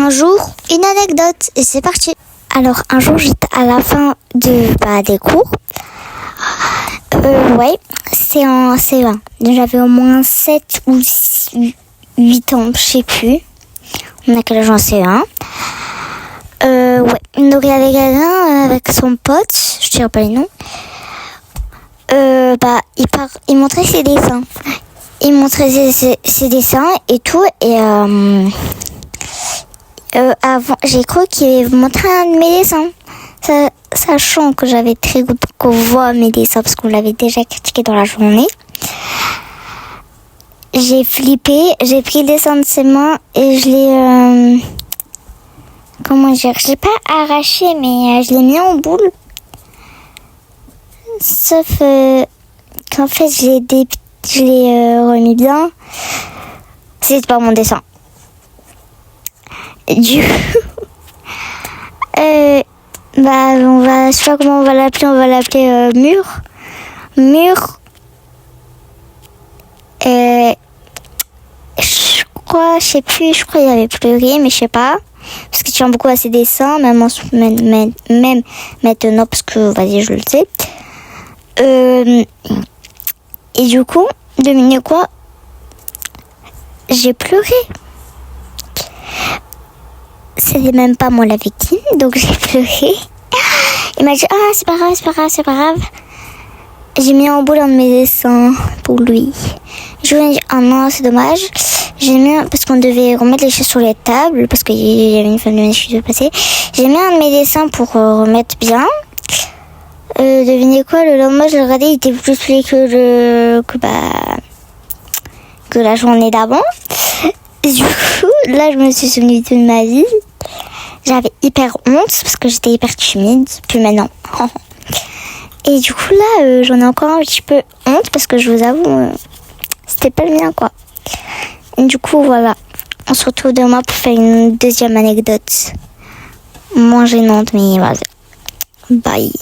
un jour, une anecdote, et c'est parti. Alors, un jour, j'étais à la fin des cours. C'est en CE1. J'avais au moins 7 ou 8 ans, je sais plus. On a quel âge en CE1. Donc, il y avait quelqu'un avec son pote, je dirais pas les noms. Il montrait ses dessins. Il montrait ses dessins et tout. Et avant, j'ai cru qu'il montrait un de mes dessins. Sachant que j'avais très goût qu'on voit mes dessins parce qu'on l'avait déjà critiqué dans la journée. J'ai flippé, j'ai pris le dessin de ses mains et je l'ai... je l'ai pas arraché, mais je l'ai mis en boule. Sauf qu'en fait, je l'ai remis bien. C'était pas mon dessin. Du coup, je sais pas comment on va l'appeler Mur. Je crois qu'il avait pleuré, mais je sais pas. Parce qu'il tient beaucoup à ses dessins, même maintenant, parce que, vas-y, je le sais. Et du coup, devinez quoi? J'ai pleuré. C'était même pas moi la victime, donc j'ai pleuré. Il m'a dit, c'est pas grave. J'ai mis en boule un de mes dessins pour lui. Je lui ai dit, non, c'est dommage. J'ai mis parce qu'on devait remettre les choses sur les tables, parce qu'il y avait une femme de ménage qui devait passer. J'ai mis un de mes dessins pour remettre bien. Devinez quoi, le lendemain, je le regardais, il était plus pli que la journée d'avant. Et du coup, là, je me suis souvenue de ma vie. J'avais hyper honte, parce que j'étais hyper timide, puis maintenant. Et du coup, là, j'en ai encore un petit peu honte, parce que je vous avoue, c'était pas le mien, quoi. Et du coup, voilà. On se retrouve demain pour faire une deuxième anecdote. Moins gênante, mais voilà. Bye.